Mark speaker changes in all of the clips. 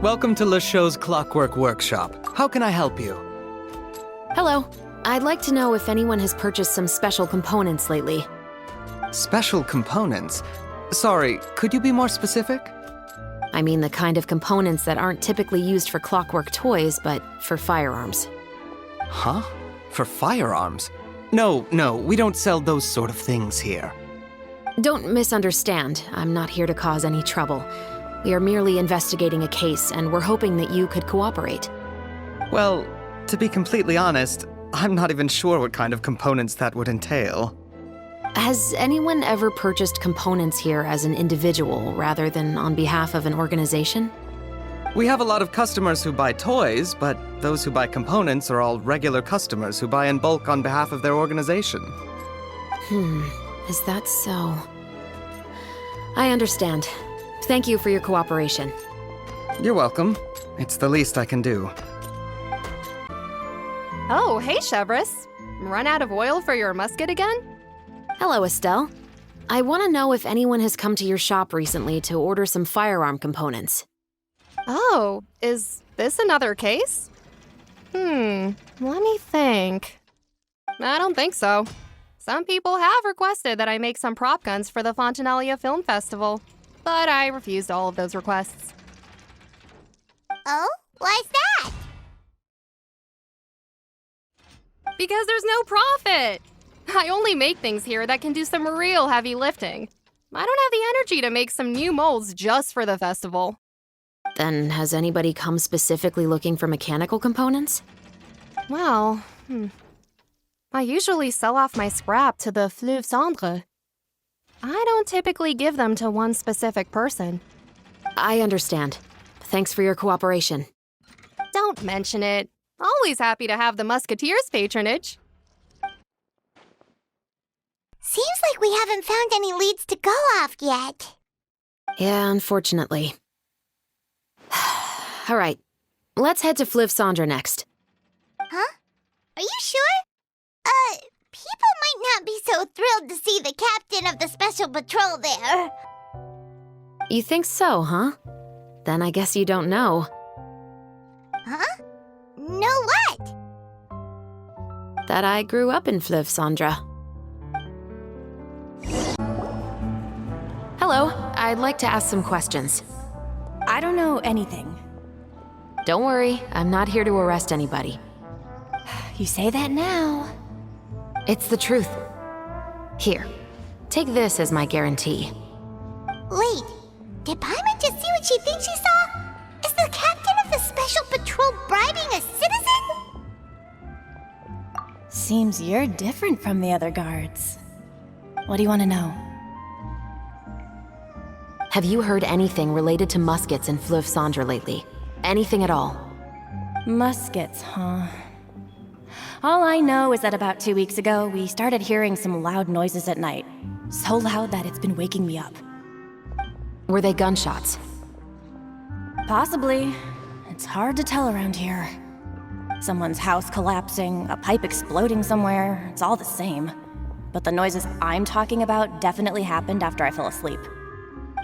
Speaker 1: Welcome to Le Show's Clockwork Workshop. How can I help you?
Speaker 2: Hello. I'd like to know if anyone has purchased some special components lately.
Speaker 1: Special components? Sorry, could you be more specific?
Speaker 2: I mean the kind of components that aren't typically used for clockwork toys, but for firearms.
Speaker 1: Huh? For firearms? No, we don't sell those sort of things here.
Speaker 2: Don't misunderstand. I'm not here to cause any trouble. We are merely investigating a case, and we're hoping that you could cooperate.
Speaker 1: Well, to be completely honest, I'm not even sure what kind of components that would entail.
Speaker 2: Has anyone ever purchased components here as an individual rather than on behalf of an organization?
Speaker 1: We have a lot of customers who buy toys, but those who buy components are all regular customers who buy in bulk on behalf of their organization.
Speaker 2: Is that so? I understand. Thank you for your cooperation.
Speaker 1: You're welcome. It's the least I can do.
Speaker 3: Oh, hey, Chevris. Run out of oil for your musket again?
Speaker 2: Hello, Estelle. I want to know if anyone has come to your shop recently to order some firearm components.
Speaker 3: Oh, is this another case? Let me think. I don't think so. Some people have requested that I make some prop guns for the Fontanalia Film Festival, but I refused all of those requests.
Speaker 4: Oh? Why's that?
Speaker 3: Because there's no profit! I only make things here that can do some real heavy lifting. I don't have the energy to make some new molds just for the festival.
Speaker 2: Then has anybody come specifically looking for mechanical components?
Speaker 3: Well, I usually sell off my scrap to the Fleuve Cendre. I don't typically give them to one specific person.
Speaker 2: I understand. Thanks for your cooperation.
Speaker 3: Don't mention it. Always happy to have the Musketeers' patronage.
Speaker 4: Seems like we haven't found any leads to go off yet.
Speaker 2: Yeah, unfortunately. All right, let's head to Fleuve Cendre next.
Speaker 4: Huh? Are you sure? People might not be so thrilled to see the captain of the special patrol there.
Speaker 2: You think so, huh? Then I guess you don't know.
Speaker 4: Huh? Know what?
Speaker 2: That I grew up in Fleuve Cendre. Hello, I'd like to ask some questions.
Speaker 5: I don't know anything.
Speaker 2: Don't worry, I'm not here to arrest anybody.
Speaker 5: You say that now.
Speaker 2: It's the truth. Here, take this as my guarantee.
Speaker 4: Wait, did Paimon just see what she thinks she saw? Is the captain of the special patrol bribing a citizen?
Speaker 5: Seems you're different from the other guards. What do you want to know?
Speaker 2: Have you heard anything related to muskets in Fleuve Cendre lately? Anything at all?
Speaker 5: Muskets, huh? All I know is that about 2 weeks ago, we started hearing some loud noises at night. So loud that it's been waking me up.
Speaker 2: Were they gunshots?
Speaker 5: Possibly. It's hard to tell around here. Someone's house collapsing, a pipe exploding somewhere, it's all the same. But the noises I'm talking about definitely happened after I fell asleep.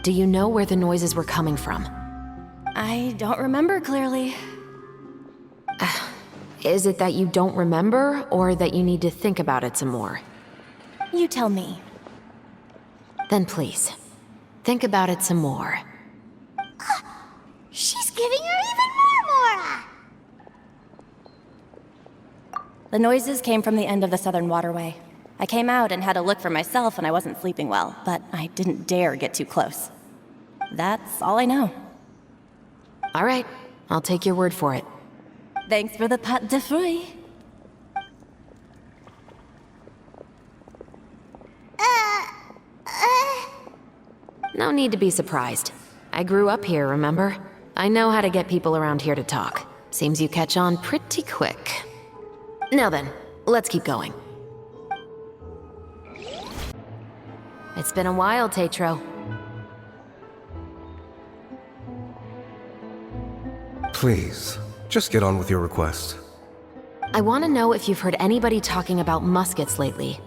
Speaker 2: Do you know where the noises were coming from?
Speaker 5: I don't remember clearly.
Speaker 2: Is it that you don't remember, or that you need to think about it some more?
Speaker 5: You tell me.
Speaker 2: Then please, think about it some more.
Speaker 4: She's giving her even more Mora!
Speaker 5: The noises came from the end of the Southern Waterway. I came out and had a look for myself and I wasn't sleeping well, but I didn't dare get too close. That's all I know.
Speaker 2: All right, I'll take your word for it.
Speaker 5: Thanks for the pâte de fruits.
Speaker 2: No need to be surprised. I grew up here, remember? I know how to get people around here to talk. Seems you catch on pretty quick. Now then, let's keep going. It's been a while, Tetro.
Speaker 6: Please, just get on with your request.
Speaker 2: I want to know if you've heard anybody talking about muskets lately.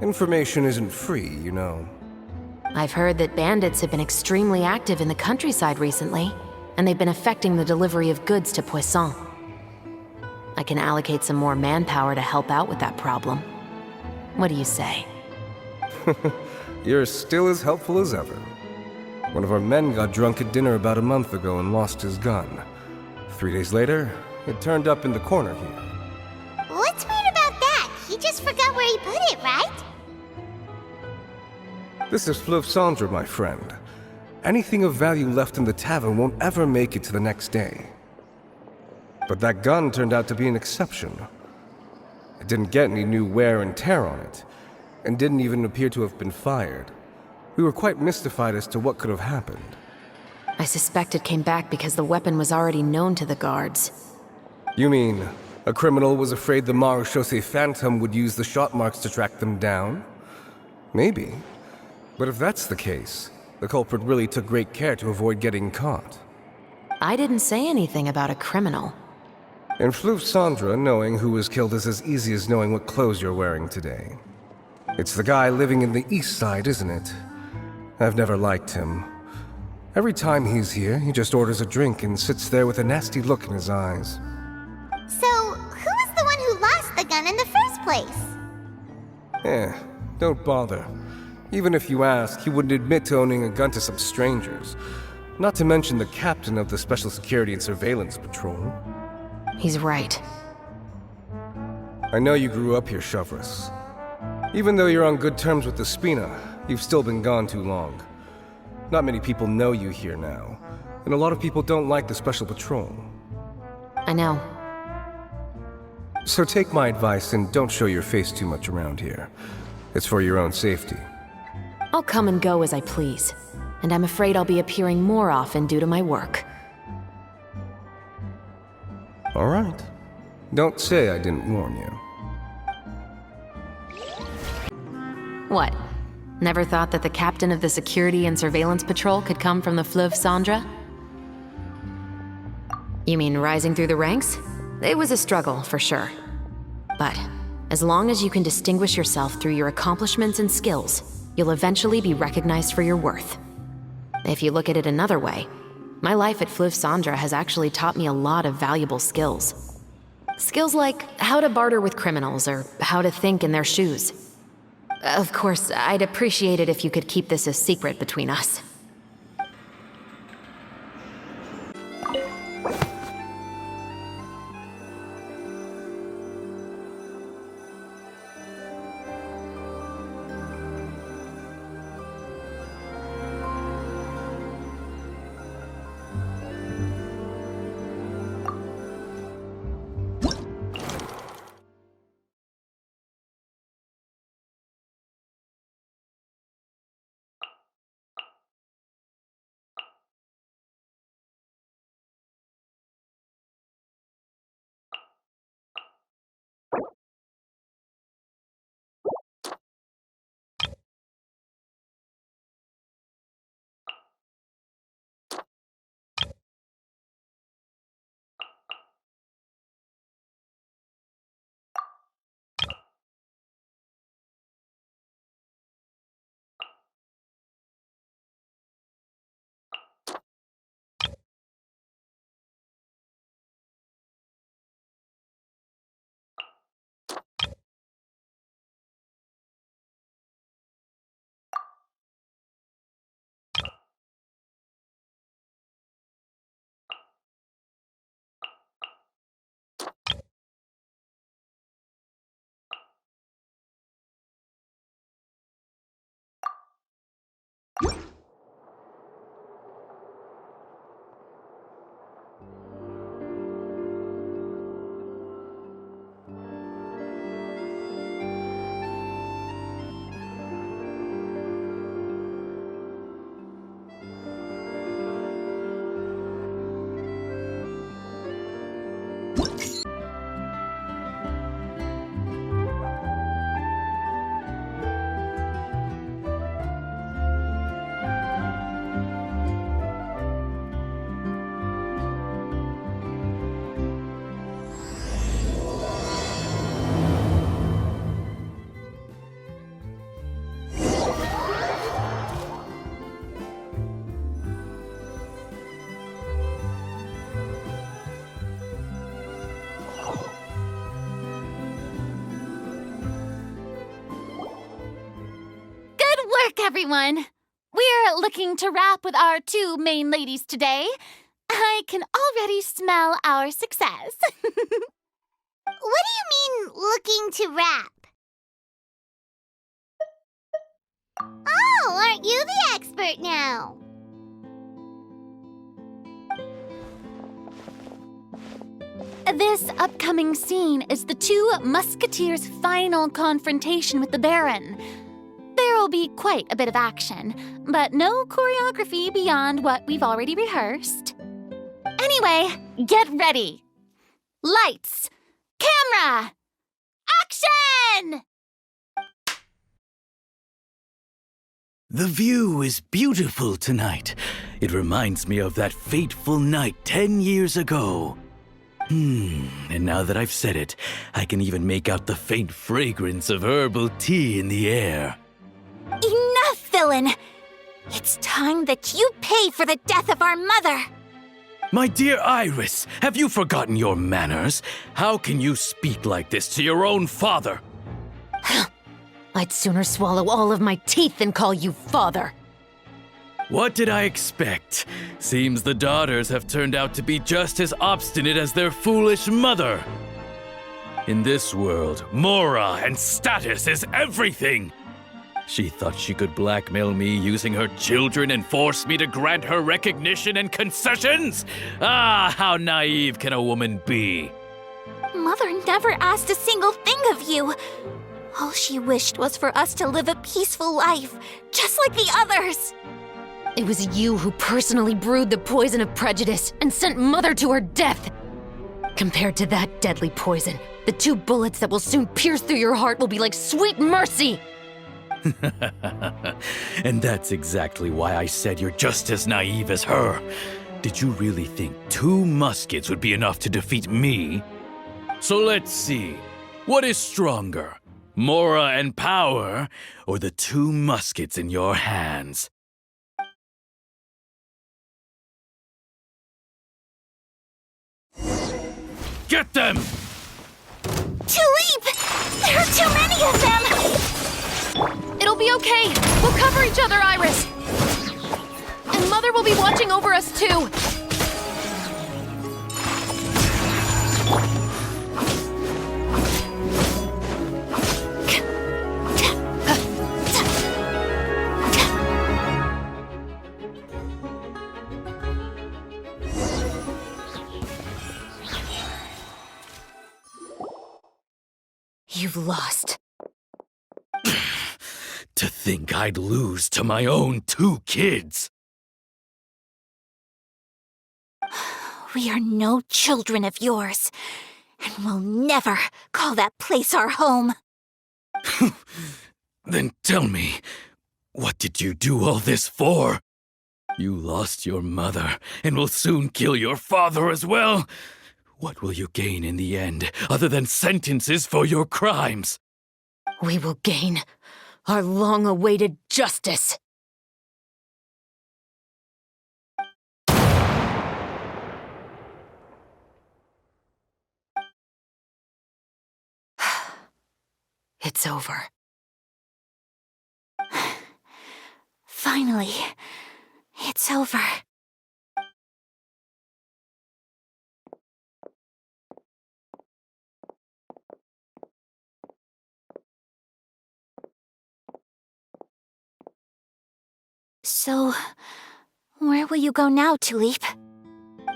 Speaker 6: Information isn't free, you know.
Speaker 2: I've heard that bandits have been extremely active in the countryside recently, and they've been affecting the delivery of goods to Poisson. I can allocate some more manpower to help out with that problem. What do you say?
Speaker 6: You're still as helpful as ever. One of our men got drunk at dinner about a month ago and lost his gun. 3 days later, it turned up in the corner here.
Speaker 4: What's weird about that? He just forgot where he put it, right?
Speaker 6: This is Fleuve Cendre, my friend. Anything of value left in the tavern won't ever make it to the next day. But that gun turned out to be an exception. It didn't get any new wear and tear on it, and didn't even appear to have been fired. We were quite mystified as to what could have happened.
Speaker 2: I suspect it came back because the weapon was already known to the guards.
Speaker 6: You mean, a criminal was afraid the Marechaussee Phantom would use the shot marks to track them down? Maybe. But if that's the case, the culprit really took great care to avoid getting caught.
Speaker 2: I didn't say anything about a criminal.
Speaker 6: In Fleuve Cendre, knowing who was killed is as easy as knowing what clothes you're wearing today. It's the guy living in the east side, isn't it? I've never liked him. Every time he's here, he just orders a drink and sits there with a nasty look in his eyes.
Speaker 4: So, who was the one who lost the gun in the first place?
Speaker 6: Don't bother. Even if you ask, he wouldn't admit to owning a gun to some strangers. Not to mention the captain of the Special Security and Surveillance Patrol.
Speaker 2: He's right.
Speaker 6: I know you grew up here, Chevres. Even though you're on good terms with the Spina, you've still been gone too long. Not many people know you here now, and a lot of people don't like the Special Patrol.
Speaker 2: I know.
Speaker 6: So take my advice and don't show your face too much around here. It's for your own safety.
Speaker 2: I'll come and go as I please, and I'm afraid I'll be appearing more often due to my work.
Speaker 6: All right. Don't say I didn't warn you.
Speaker 2: What? Never thought that the captain of the Security and Surveillance Patrol could come from the Fleuve Cendre? You mean rising through the ranks? It was a struggle, for sure. But as long as you can distinguish yourself through your accomplishments and skills, you'll eventually be recognized for your worth. If you look at it another way, my life at Fleuve Cendre has actually taught me a lot of valuable skills. Skills like how to barter with criminals or how to think in their shoes. Of course, I'd appreciate it if you could keep this a secret between us.
Speaker 7: everyone. We're looking to wrap with our two main ladies today. I can already smell our success.
Speaker 4: What do you mean, looking to rap? Oh, aren't you the expert now?
Speaker 7: This upcoming scene is the two musketeers' final confrontation with the Baron. There will be quite a bit of action, but no choreography beyond what we've already rehearsed. Anyway, get ready. Lights, camera, action!
Speaker 8: The view is beautiful tonight. It reminds me of that fateful night 10 years ago. And now that I've said it, I can even make out the faint fragrance of herbal tea in the air.
Speaker 7: Enough, villain! It's time that you pay for the death of our mother!
Speaker 8: My dear Iris, have you forgotten your manners? How can you speak like this to your own father?
Speaker 2: I'd sooner swallow all of my teeth than call you father.
Speaker 8: What did I expect? Seems the daughters have turned out to be just as obstinate as their foolish mother. In this world, Mora and status is everything. She thought she could blackmail me using her children and force me to grant her recognition and concessions? Ah, how naive can a woman be?
Speaker 7: Mother never asked a single thing of you. All she wished was for us to live a peaceful life, just like the others.
Speaker 2: It was you who personally brewed the poison of prejudice and sent Mother to her death. Compared to that deadly poison, the 2 bullets that will soon pierce through your heart will be like sweet mercy.
Speaker 8: And that's exactly why I said you're just as naive as her. Did you really think 2 muskets would be enough to defeat me? So let's see. What is stronger? Mora and power, or the 2 muskets in your hands? Get them!
Speaker 7: Tulip! There are too many of them!
Speaker 2: It'll be okay. We'll cover each other, Iris. And Mother will be watching over us, too. You've lost.
Speaker 8: To think I'd lose to my own 2 kids.
Speaker 7: We are no children of yours, and we'll never call that place our home.
Speaker 8: Then tell me, what did you do all this for? You lost your mother, and will soon kill your father as well. What will you gain in the end, other than sentences for your crimes?
Speaker 2: We will gain our long-awaited justice. It's over.
Speaker 7: Finally, it's over. So, where will you go now, Tulip?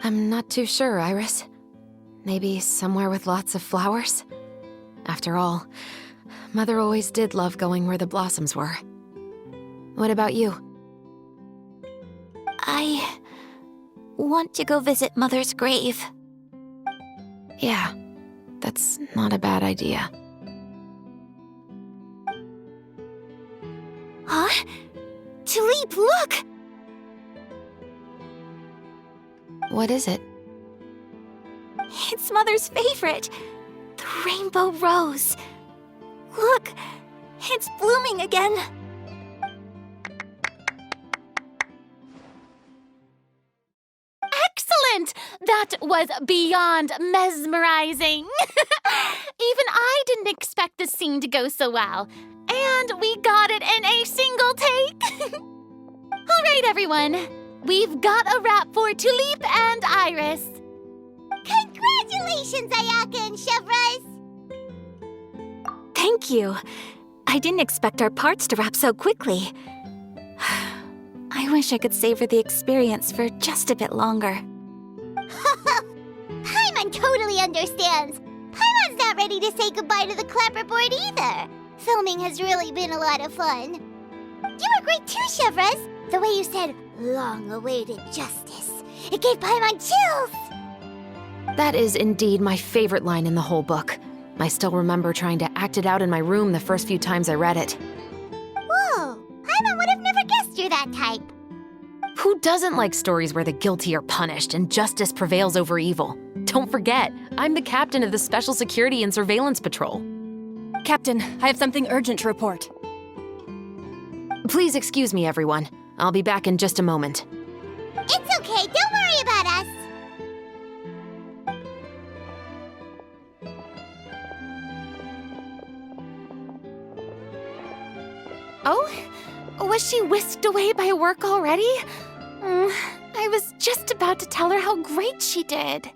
Speaker 2: I'm not too sure, Iris. Maybe somewhere with lots of flowers? After all, Mother always did love going where the blossoms were. What about you?
Speaker 7: I want to go visit Mother's grave.
Speaker 2: Yeah, that's not a bad idea.
Speaker 7: Huh? Tulip, look!
Speaker 2: What is it?
Speaker 7: It's Mother's favorite, the rainbow rose. Look, it's blooming again. Excellent! That was beyond mesmerizing. Even I didn't expect the scene to go so well. And And we got it in a single take! All right, everyone. We've got a wrap for Tulip and Iris.
Speaker 4: Congratulations, Ayaka and Chevrolet!
Speaker 7: Thank you. I didn't expect our parts to wrap so quickly. I wish I could savor the experience for just a bit longer.
Speaker 4: Paimon totally understands. Paimon's not ready to say goodbye to the clapperboard either. Filming has really been a lot of fun. You were great too, Chevrolet. The way you said, long-awaited justice. It gave Paimon chills.
Speaker 2: That is indeed my favorite line in the whole book. I still remember trying to act it out in my room the first few times I read it.
Speaker 4: Whoa, Paimon would have never guessed you're that type.
Speaker 2: Who doesn't like stories where the guilty are punished and justice prevails over evil? Don't forget, I'm the captain of the Special Security and Surveillance Patrol.
Speaker 5: Captain, I have something urgent to report.
Speaker 2: Please excuse me, everyone. I'll be back in just a moment.
Speaker 4: It's okay, don't worry about us.
Speaker 7: Oh? Was she whisked away by work already? I was just about to tell her how great she did.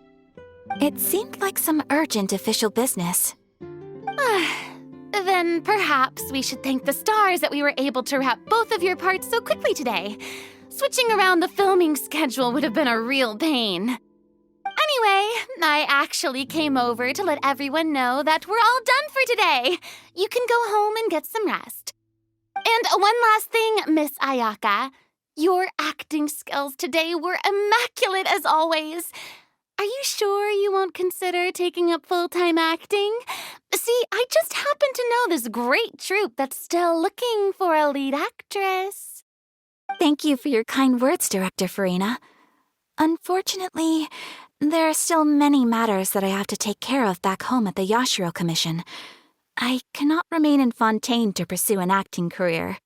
Speaker 7: It seemed like some urgent official business. Then perhaps we should thank the stars that we were able to wrap both of your parts so quickly today. Switching around the filming schedule would have been a real pain. Anyway, I actually came over to let everyone know that we're all done for today. You can go home and get some rest. And one last thing, Miss Ayaka. Your acting skills today were immaculate as always. Are you sure you won't consider taking up full-time acting? See, I just happen to know this great troupe that's still looking for a lead actress. Thank you for your kind words, Director Farina. Unfortunately, there are still many matters that I have to take care of back home at the Yashiro Commission. I cannot remain in Fontaine to pursue an acting career.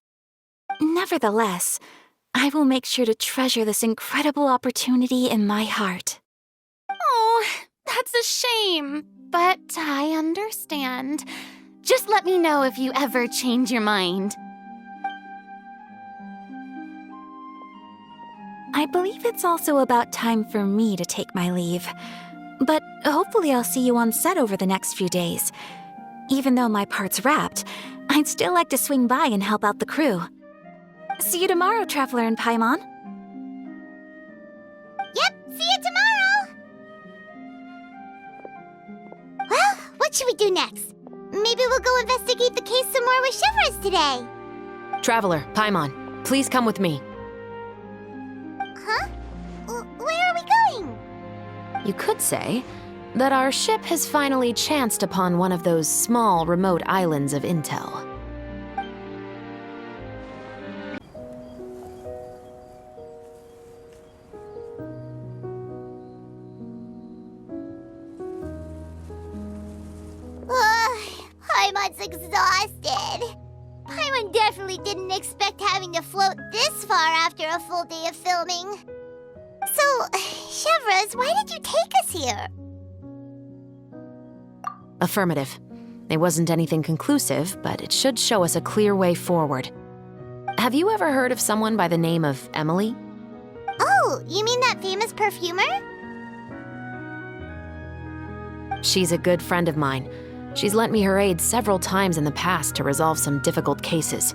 Speaker 7: Nevertheless, I will make sure to treasure this incredible opportunity in my heart. Oh, that's a shame, but I understand. Just let me know if you ever change your mind. I believe it's also about time for me to take my leave. But hopefully I'll see you on set over the next few days. Even though my part's wrapped, I'd still like to swing by and help out the crew. See you tomorrow, Traveler and Paimon.
Speaker 4: Yep, see you tomorrow! Well, what should we do next? Maybe we'll go investigate the case some more with Shivers today.
Speaker 2: Traveler, Paimon, please come with me.
Speaker 4: Huh? Where are we going?
Speaker 2: You could say that our ship has finally chanced upon one of those small, remote islands of intel.
Speaker 4: Paimon's exhausted. Paimon definitely didn't expect having to float this far after a full day of filming. So, Chevrolet, why did you take us here?
Speaker 2: Affirmative. It wasn't anything conclusive, but it should show us a clear way forward. Have you ever heard of someone by the name of Emily?
Speaker 4: Oh, you mean that famous perfumer?
Speaker 2: She's a good friend of mine. She's lent me her aid several times in the past to resolve some difficult cases.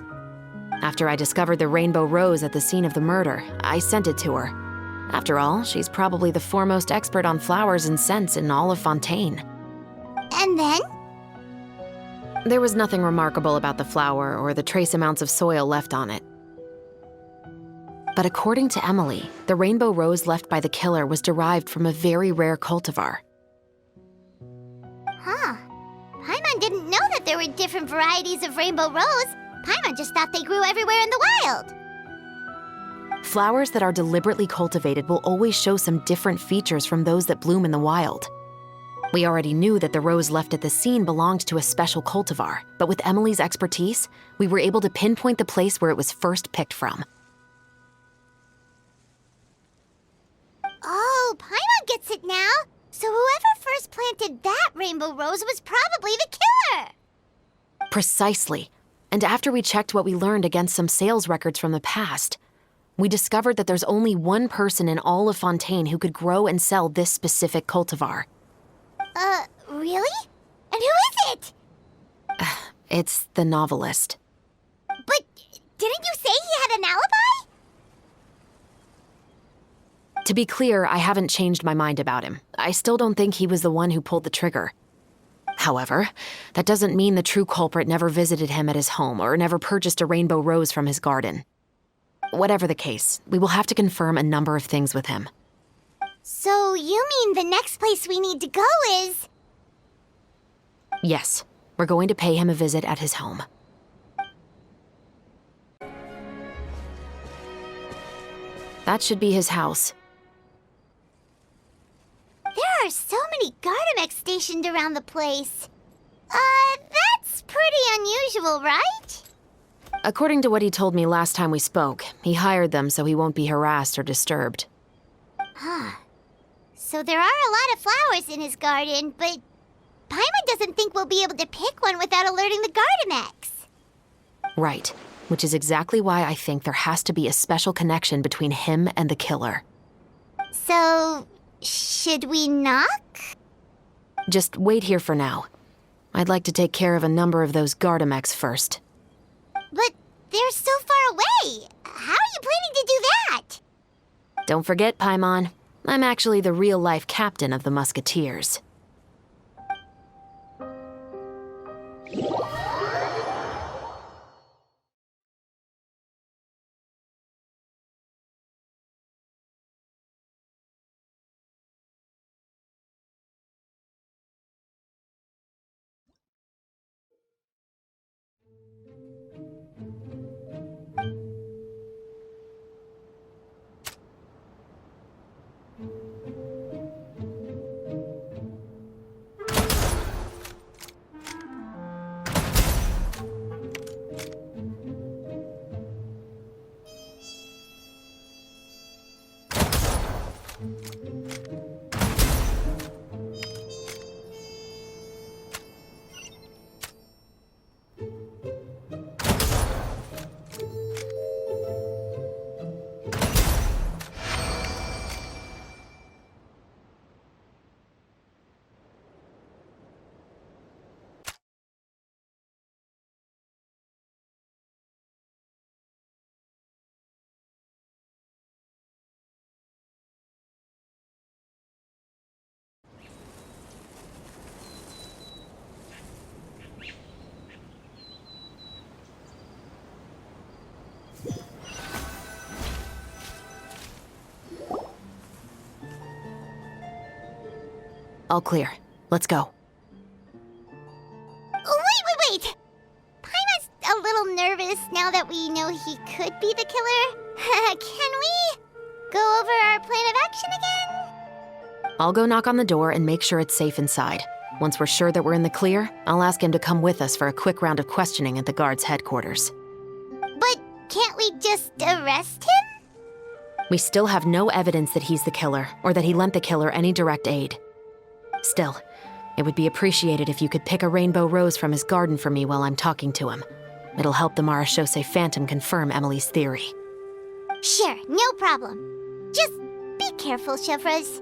Speaker 2: After I discovered the rainbow rose at the scene of the murder, I sent it to her. After all, she's probably the foremost expert on flowers and scents in all of Fontaine.
Speaker 4: And then?
Speaker 2: There was nothing remarkable about the flower or the trace amounts of soil left on it. But according to Emily, the rainbow rose left by the killer was derived from a very rare cultivar.
Speaker 4: Huh. Paimon didn't know that there were different varieties of rainbow rose. Paimon just thought they grew everywhere in the wild.
Speaker 2: Flowers that are deliberately cultivated will always show some different features from those that bloom in the wild. We already knew that the rose left at the scene belonged to a special cultivar, but with Emily's expertise, we were able to pinpoint the place where it was first picked from.
Speaker 4: Oh, Paimon gets it now. So whoever first planted that rainbow rose was probably the killer.
Speaker 2: Precisely. And after we checked what we learned against some sales records from the past, we discovered that there's only one person in all of Fontaine who could grow and sell this specific cultivar.
Speaker 4: Really? And who is it?
Speaker 2: It's the novelist.
Speaker 4: But didn't you say he had an alibi?
Speaker 2: To be clear, I haven't changed my mind about him. I still don't think he was the one who pulled the trigger. However, that doesn't mean the true culprit never visited him at his home or never purchased a rainbow rose from his garden. Whatever the case, we will have to confirm a number of things with him.
Speaker 4: So you mean the next place we need to go is...
Speaker 2: Yes, we're going to pay him a visit at his home. That should be his house.
Speaker 4: There are so many Gardamex stationed around the place. That's pretty unusual, right?
Speaker 2: According to what he told me last time we spoke, he hired them so he won't be harassed or disturbed.
Speaker 4: So there are a lot of flowers in his garden, but Paimon doesn't think we'll be able to pick one without alerting the Gardamex.
Speaker 2: Right, which is exactly why I think there has to be a special connection between him and the killer.
Speaker 4: So, should we knock?
Speaker 2: Just wait here for now. I'd like to take care of a number of those Gardamex first.
Speaker 4: But they're so far away. How are you planning to do that?
Speaker 2: Don't forget, Paimon, I'm actually the real-life captain of the Musketeers. All clear. Let's go.
Speaker 4: Wait! Paimon's a little nervous now that we know he could be the killer. Can we go over our plan of action again?
Speaker 2: I'll go knock on the door and make sure it's safe inside. Once we're sure that we're in the clear, I'll ask him to come with us for a quick round of questioning at the guard's headquarters.
Speaker 4: But can't we just arrest him?
Speaker 2: We still have no evidence that he's the killer, or that he lent the killer any direct aid. Still, it would be appreciated if you could pick a rainbow rose from his garden for me while I'm talking to him. It'll help the Marachose Phantom confirm Emily's theory.
Speaker 4: Sure, no problem. Just be careful, Chevreuse.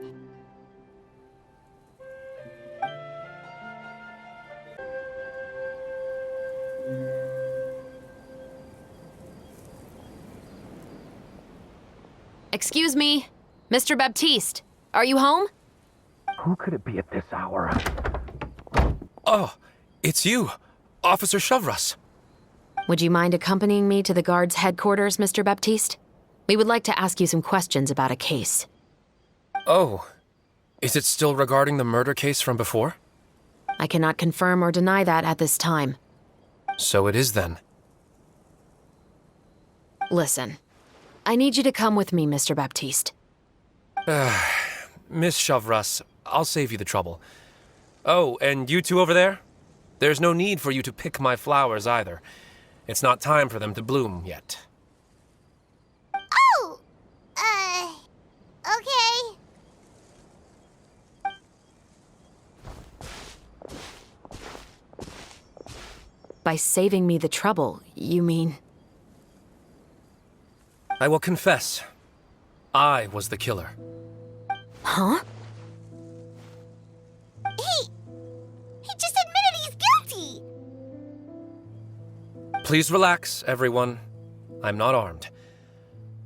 Speaker 2: Excuse me, Mr. Baptiste, are you home?
Speaker 9: Who could it be at this hour?
Speaker 6: Oh, it's you, Officer Chevreuse.
Speaker 2: Would you mind accompanying me to the guard's headquarters, Mr. Baptiste? We would like to ask you some questions about a case.
Speaker 6: Oh, is it still regarding the murder case from before?
Speaker 2: I cannot confirm or deny that at this time.
Speaker 6: So it is then.
Speaker 2: Listen, I need you to come with me, Mr. Baptiste.
Speaker 6: Miss Chevreuse, I'll save you the trouble. Oh, and you two over there? There's no need for you to pick my flowers either. It's not time for them to bloom yet.
Speaker 4: Oh! Okay.
Speaker 2: By saving me the trouble, you mean...
Speaker 10: I will confess. I was the killer.
Speaker 2: Huh?
Speaker 4: He just admitted he's guilty!
Speaker 10: Please relax, everyone. I'm not armed.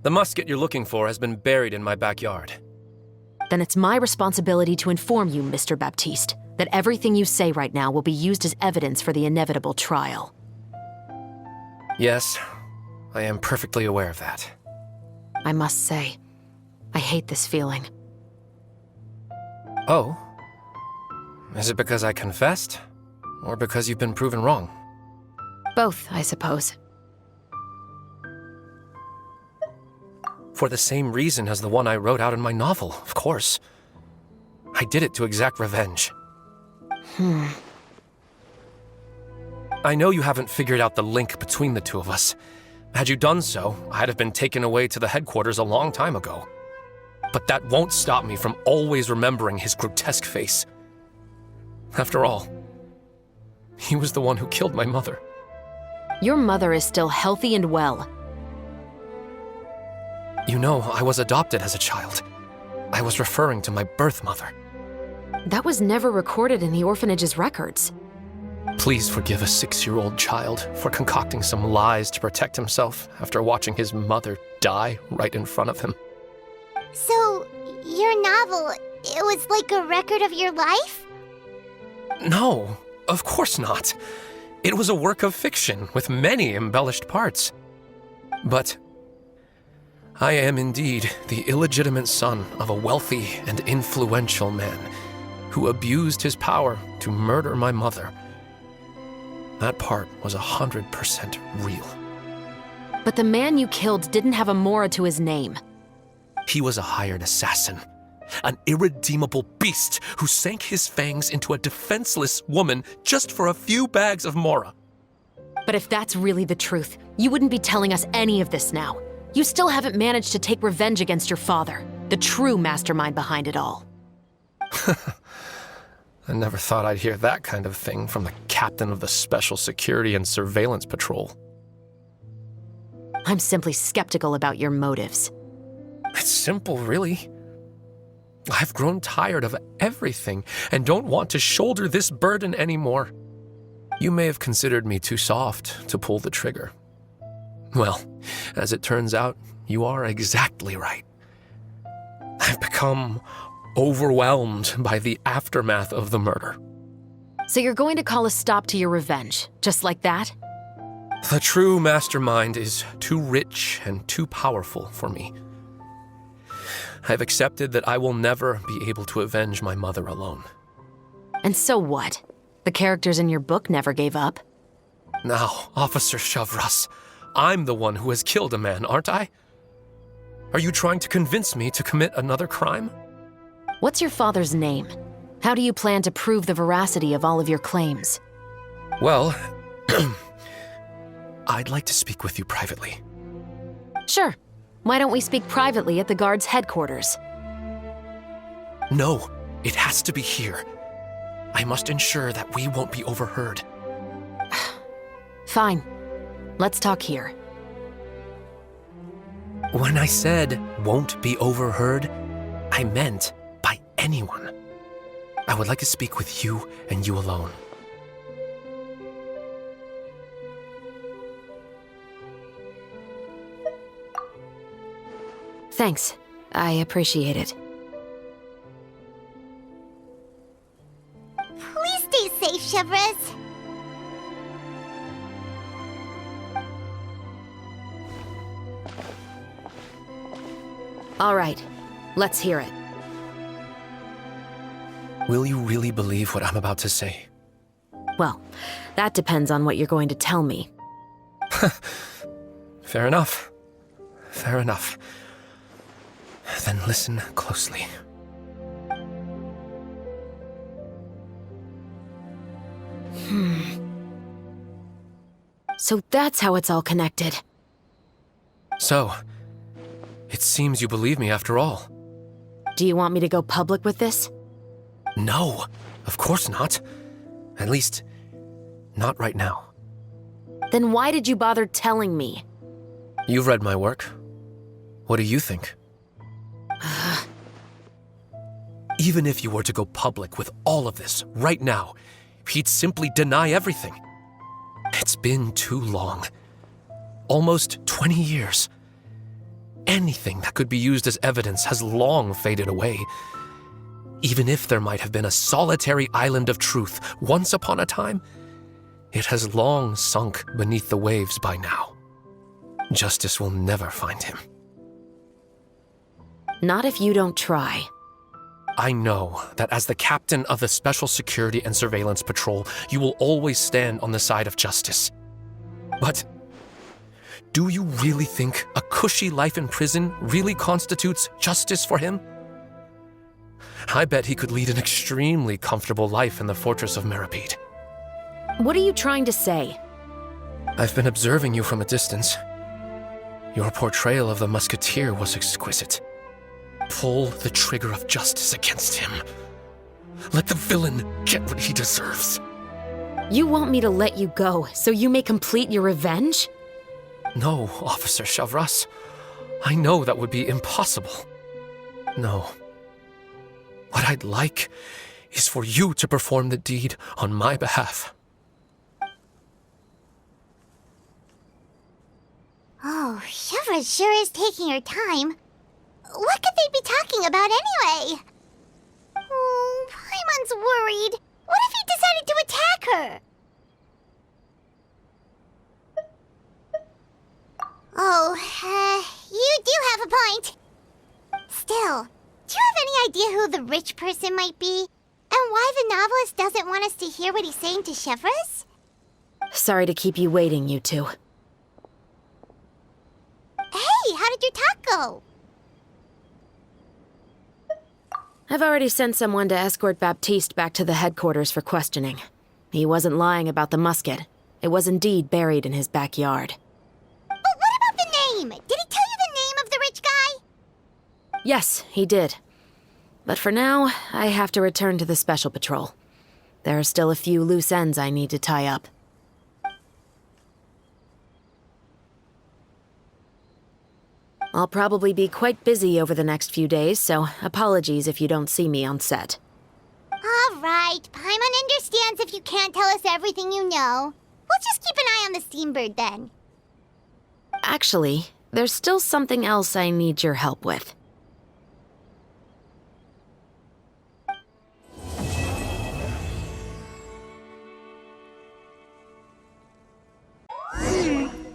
Speaker 10: The musket you're looking for has been buried in my backyard.
Speaker 2: Then it's my responsibility to inform you, Mr. Baptiste, that everything you say right now will be used as evidence for the inevitable trial.
Speaker 10: Yes, I am perfectly aware of that.
Speaker 2: I must say, I hate this feeling.
Speaker 10: Oh? Is it because I confessed? Or because you've been proven wrong?
Speaker 2: Both, I suppose.
Speaker 10: For the same reason as the one I wrote out in my novel, of course. I did it to exact revenge. I know you haven't figured out the link between the two of us. Had you done so, I'd have been taken away to the headquarters a long time ago. But that won't stop me from always remembering his grotesque face. After all, he was the one who killed my mother.
Speaker 2: Your mother is still healthy and well.
Speaker 10: You know, I was adopted as a child. I was referring to my birth mother.
Speaker 2: That was never recorded in the orphanage's records.
Speaker 10: Please forgive a 6-year-old child for concocting some lies to protect himself after watching his mother die right in front of him.
Speaker 4: So, your novel, it was like a record of your life?
Speaker 10: No, of course not. It was a work of fiction with many embellished parts. But I am indeed the illegitimate son of a wealthy and influential man who abused his power to murder my mother. That part was 100% real.
Speaker 2: But the man you killed didn't have a Mora to his name.
Speaker 10: He was a hired assassin, an irredeemable beast who sank his fangs into a defenseless woman just for a few bags of Mora.
Speaker 2: But if that's really the truth, you wouldn't be telling us any of this now. You still haven't managed to take revenge against your father, the true mastermind behind it all.
Speaker 10: I never thought I'd hear that kind of thing from the captain of the Special Security and Surveillance Patrol.
Speaker 2: I'm simply skeptical about your motives.
Speaker 10: It's simple, really. I've grown tired of everything and don't want to shoulder this burden anymore. You may have considered me too soft to pull the trigger. Well, as it turns out, you are exactly right. I've become overwhelmed by the aftermath of the murder.
Speaker 2: So you're going to call a stop to your revenge, just like that?
Speaker 10: The true mastermind is too rich and too powerful for me. I've accepted that I will never be able to avenge my mother alone.
Speaker 2: And so what? The characters in your book never gave up.
Speaker 10: Now, Officer Chavras, I'm the one who has killed a man, aren't I? Are you trying to convince me to commit another crime?
Speaker 2: What's your father's name? How do you plan to prove the veracity of all of your claims?
Speaker 10: Well, I'd like to speak with you privately.
Speaker 2: Sure. Why don't we speak privately at the guard's headquarters?
Speaker 10: No, it has to be here. I must ensure that we won't be overheard.
Speaker 2: Fine. Let's talk here.
Speaker 10: When I said won't be overheard, I meant by anyone. I would like to speak with you and you alone.
Speaker 2: Thanks. I appreciate it.
Speaker 4: Please stay safe, Chevres.
Speaker 2: All right. Let's hear it.
Speaker 10: Will you really believe what I'm about to say?
Speaker 2: Well, that depends on what you're going to tell me.
Speaker 10: Fair enough. Fair enough. Then listen closely.
Speaker 2: So that's how it's all connected.
Speaker 10: So, it seems you believe me after all.
Speaker 2: Do you want me to go public with this?
Speaker 10: No, of course not. At least, not right now.
Speaker 2: Then why did you bother telling me?
Speaker 10: You've read my work. What do you think? Even if you were to go public with all of this right now, he'd simply deny everything. It's been too long. Almost 20 years. Anything that could be used as evidence has long faded away. Even if there might have been a solitary island of truth once upon a time, it has long sunk beneath the waves by now. Justice will never find him.
Speaker 2: Not if you don't try.
Speaker 10: I know that as the captain of the Special Security and Surveillance Patrol, you will always stand on the side of justice. But do you really think a cushy life in prison really constitutes justice for him? I bet he could lead an extremely comfortable life in the fortress of Meripede.
Speaker 2: What are you trying to say?
Speaker 10: I've been observing you from a distance. Your portrayal of the musketeer was exquisite. Pull the trigger of justice against him. Let the villain get what he deserves.
Speaker 2: You want me to let you go so you may complete your revenge?
Speaker 10: No, Officer Chavras. I know that would be impossible. No. What I'd like is for you to perform the deed on my behalf.
Speaker 4: Oh, Chevra sure is taking her time. What could they be talking about anyway? Oh, Paimon's worried. What if he decided to attack her? Oh, you do have a point. Still, do you have any idea who the rich person might be? And why the novelist doesn't want us to hear what he's saying to Chevras?
Speaker 2: Sorry to keep you waiting, you two.
Speaker 4: Hey, how did your talk go?
Speaker 2: I've already sent someone to escort Baptiste back to the headquarters for questioning. He wasn't lying about the musket. It was indeed buried in his backyard.
Speaker 4: But what about the name? Did he tell you the name of the rich guy?
Speaker 2: Yes, he did. But for now, I have to return to the Special Patrol. There are still a few loose ends I need to tie up. I'll probably be quite busy over the next few days, so apologies if you don't see me on set.
Speaker 4: All right, Paimon understands if you can't tell us everything you know. We'll just keep an eye on the Steambird then.
Speaker 2: Actually, there's still something else I need your help with.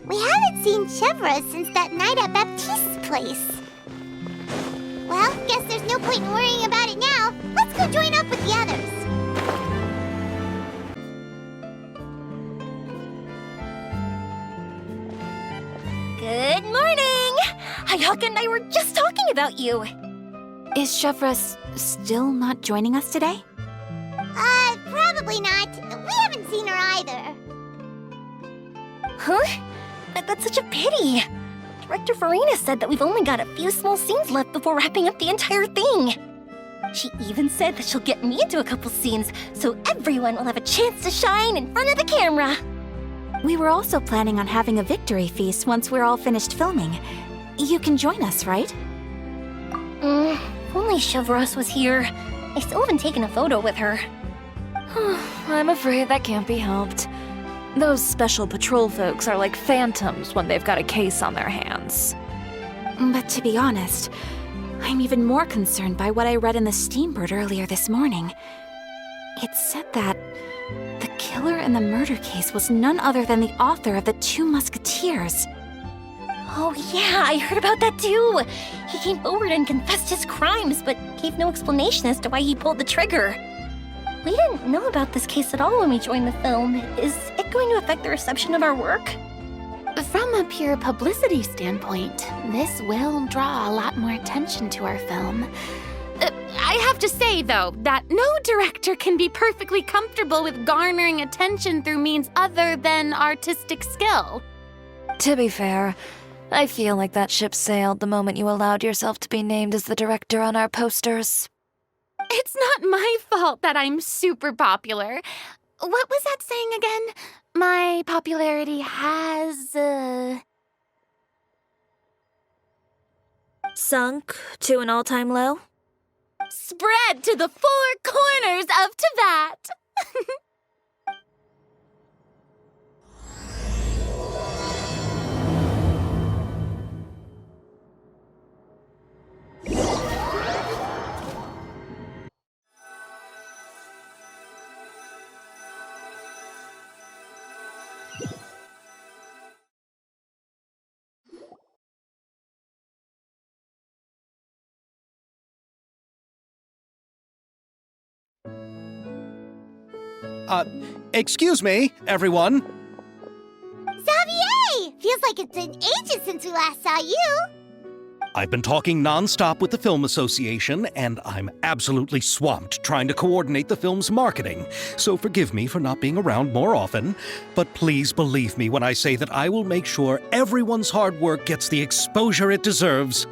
Speaker 4: We haven't seen Chevra since that night at Baptiste's place. Well, guess there's no point in worrying about it now. Let's go join up with the others.
Speaker 7: Good morning! Hayaka and I were just talking about you. Is Chevra still not joining us today?
Speaker 4: Probably not. We haven't seen her either.
Speaker 7: Huh? That's such a pity. Director Farina said that we've only got a few small scenes left before wrapping up the entire thing. She even said that she'll get me into a couple scenes so everyone will have a chance to shine in front of the camera.
Speaker 11: We were also planning on having a victory feast once we're all finished filming. You can join us, right?
Speaker 7: If only Chevros was here. I still haven't taken a photo with her.
Speaker 12: I'm afraid that can't be helped. Those Special Patrol folks are like phantoms when they've got a case on their hands.
Speaker 11: But to be honest, I'm even more concerned by what I read in the Steambird earlier this morning. It said that the killer in the murder case was none other than the author of the Two Musketeers.
Speaker 7: Oh yeah, I heard about that too. He came forward and confessed his crimes, but gave no explanation as to why he pulled the trigger. We didn't know about this case at all when we joined the film. Is it going to affect the reception of our work?
Speaker 13: From a pure publicity standpoint, this will draw a lot more attention to our film. I have to say, though, that no director can be perfectly comfortable with garnering attention through means other than artistic skill.
Speaker 12: To be fair, I feel like that ship sailed the moment you allowed yourself to be named as the director on our posters.
Speaker 13: It's not my fault that I'm super popular. What was that saying again? my popularity has,
Speaker 12: Sunk to an all-time low?
Speaker 13: spread to the four corners of Tibet.
Speaker 14: Excuse me, everyone.
Speaker 4: Xavier! Feels like it's been ages since we last saw you.
Speaker 14: I've been talking non-stop with the Film Association, and I'm absolutely swamped trying to coordinate the film's marketing. So forgive me for not being around more often, but please believe me when I say that I will make sure everyone's hard work gets the exposure it deserves.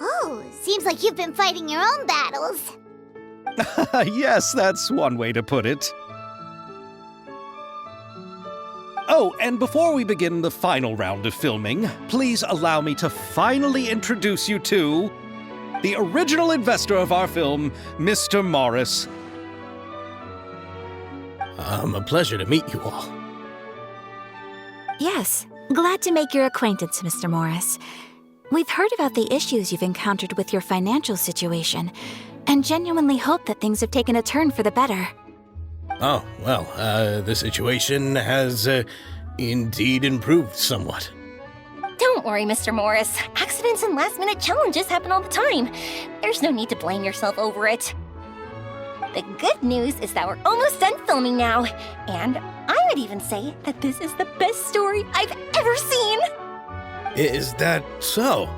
Speaker 4: Oh, seems like you've been fighting your own battles.
Speaker 14: Yes, that's one way to put it. Oh, and before we begin the final round of filming, please allow me to finally introduce you to the original investor of our film, Mr. Morris.
Speaker 15: A pleasure to meet you all.
Speaker 11: Yes, glad to make your acquaintance, Mr. Morris. We've heard about the issues you've encountered with your financial situation, and genuinely hope that things have taken a turn for the better.
Speaker 15: Oh, well, the situation has indeed improved somewhat.
Speaker 16: Don't worry, Mr. Morris. Accidents and last-minute challenges happen all the time. There's no need to blame yourself over it. The good news is that we're almost done filming now, and I would even say that this is the best story I've ever seen.
Speaker 15: Is that so?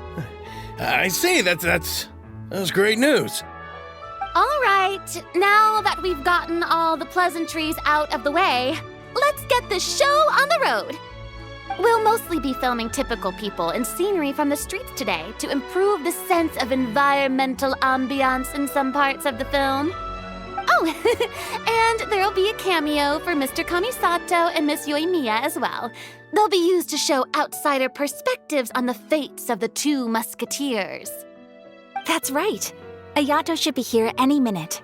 Speaker 15: I see, that's great news.
Speaker 13: All right, now that we've gotten all the pleasantries out of the way, let's get the show on the road. We'll mostly be filming typical people and scenery from the streets today to improve the sense of environmental ambiance in some parts of the film. Oh, and there'll be a cameo for Mr. Kamisato and Miss Yoimiya as well. They'll be used to show outsider perspectives on the fates of the two musketeers.
Speaker 11: That's right. Ayato should be here any minute.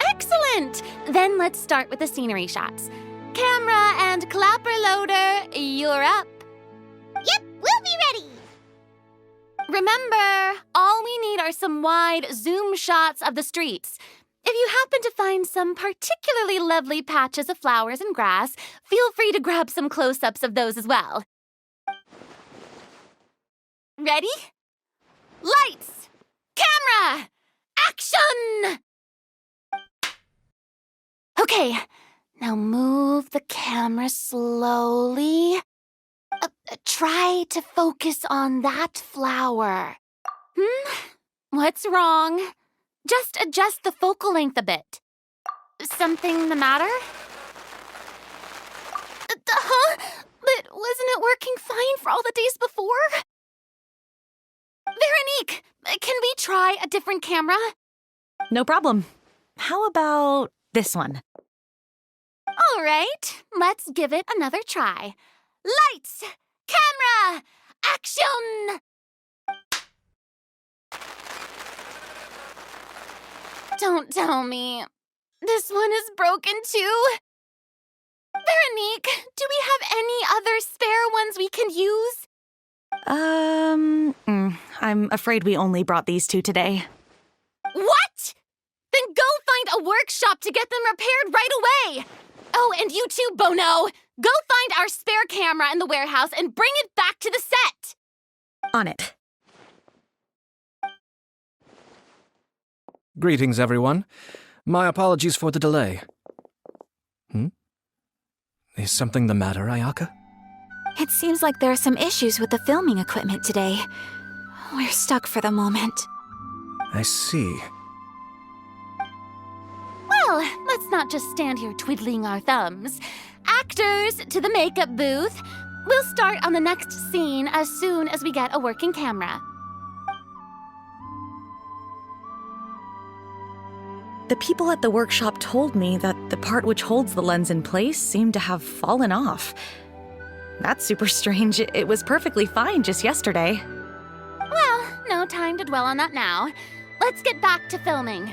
Speaker 13: Excellent! Then let's start with the scenery shots. Camera and clapper loader, you're up.
Speaker 4: Yep, we'll be ready.
Speaker 13: Remember, all we need are some wide zoom shots of the streets. If you happen to find some particularly lovely patches of flowers and grass, feel free to grab some close-ups of those as well. Ready? Lights! Camera! Action! Okay, now move the camera slowly. Try to focus on that flower. What's wrong? Just adjust the focal length a bit. Something the matter? But wasn't it working fine for all the days before? Veronique, can we try a different camera?
Speaker 5: No problem. How about this one?
Speaker 13: All right, let's give it another try. Lights! Camera! Action! Don't tell me. This one is broken too? Veronique, do we have any other spare ones we can use?
Speaker 5: I'm afraid we only brought these two today.
Speaker 13: What? Then go find a workshop to get them repaired right away. Oh, and you too, Bono. Go find our spare camera in the warehouse and bring it back to the set.
Speaker 5: On it.
Speaker 17: Greetings, everyone. My apologies for the delay. Is something the matter, Ayaka?
Speaker 11: It seems like there are some issues with the filming equipment today. We're stuck for the moment.
Speaker 17: I see.
Speaker 13: Well, let's not just stand here twiddling our thumbs. Actors, to the makeup booth. We'll start on the next scene as soon as we get a working camera.
Speaker 18: the people at the workshop told me that the part which holds the lens in place seemed to have fallen off. That's super strange. It was perfectly fine just yesterday.
Speaker 13: Well, no time to dwell on that now. Let's get back to filming.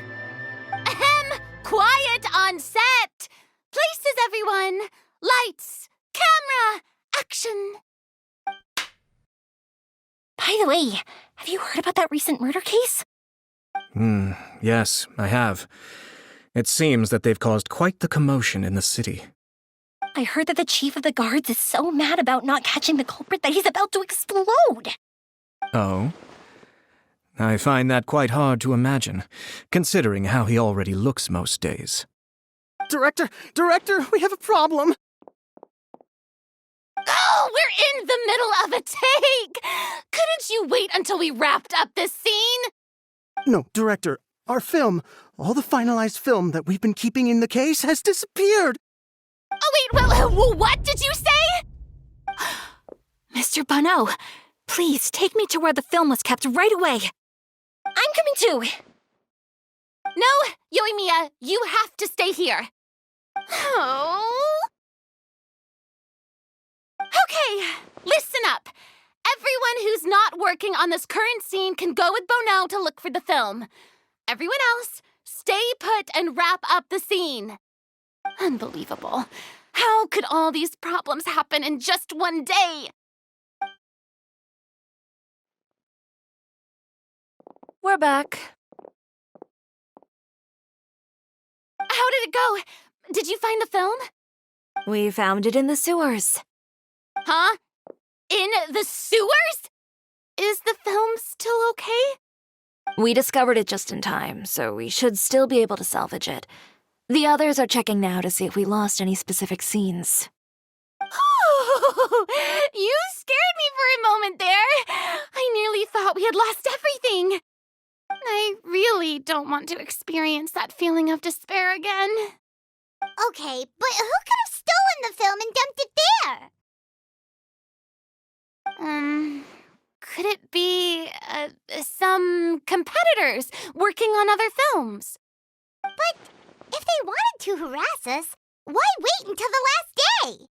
Speaker 13: Ahem! Quiet on set! Places, everyone! Lights! Camera! Action!
Speaker 16: By the way, have you heard about that recent murder case?
Speaker 17: Yes, I have. It seems that they've caused quite the commotion in the city.
Speaker 16: I heard that the chief of the guards is so mad about not catching the culprit that he's about to explode.
Speaker 17: Oh? I find that quite hard to imagine, considering how he already looks most days.
Speaker 1: Director, we have a problem.
Speaker 13: Oh, we're in the middle of a take! Couldn't you wait until we wrapped up this scene?
Speaker 19: No, Director, our film, all the finalized film that we've been keeping in the case has disappeared.
Speaker 13: Oh, wait, what did you say?
Speaker 11: Mr. Bonneau, please take me to where the film was kept right away.
Speaker 16: I'm coming too.
Speaker 13: No, Yoimiya, you have to stay here. Oh. Okay, listen up. Everyone who's not working on this current scene can go with Bonneau to look for the film. Everyone else, stay put and wrap up the scene. Unbelievable. How could all these problems happen in just one day?
Speaker 12: We're back.
Speaker 13: How did it go? Did you find the film?
Speaker 12: We found it in the sewers.
Speaker 13: Huh? In the sewers? Is the film still okay?
Speaker 12: We discovered it just in time, so we should still be able to salvage it. The others are checking now to see if we lost any specific scenes.
Speaker 13: Oh, you scared me for a moment there. I nearly thought we had lost everything. I really don't want to experience that feeling of despair again.
Speaker 4: Okay, but who could have stolen the film and dumped it there?
Speaker 13: Could it be, some competitors working on other films?
Speaker 4: But if they wanted to harass us, why wait until the last day?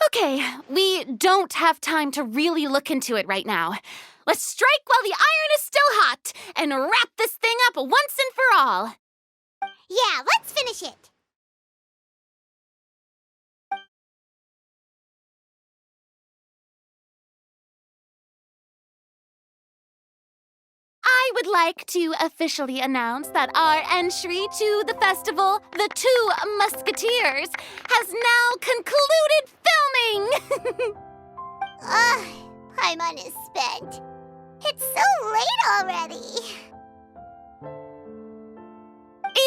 Speaker 13: Okay, we don't have time to really look into it right now. Let's strike while the iron is still hot and wrap this thing up once and for all.
Speaker 4: Yeah, let's finish it.
Speaker 13: I would like to officially announce that our entry to the festival, The Two Musketeers, has now concluded filming!
Speaker 4: Paimon is spent. It's so late already.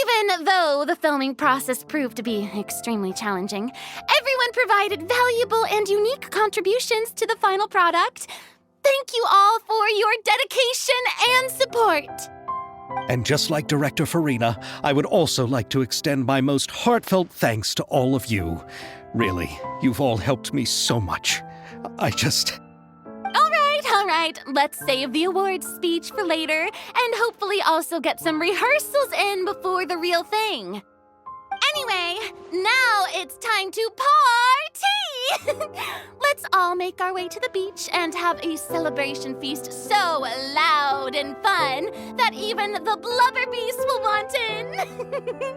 Speaker 13: Even though the filming process proved to be extremely challenging, everyone provided valuable and unique contributions to the final product. Thank you all for your dedication and support.
Speaker 14: And just like Director Farina, I would also like to extend my most heartfelt thanks to all of you. Really, you've all helped me so much.
Speaker 13: All right, let's save the awards speech for later and hopefully also get some rehearsals in before the real thing. Anyway, now it's time to party! Let's all make our way to the beach and have a celebration feast so loud and fun that even the blubber beast will want in.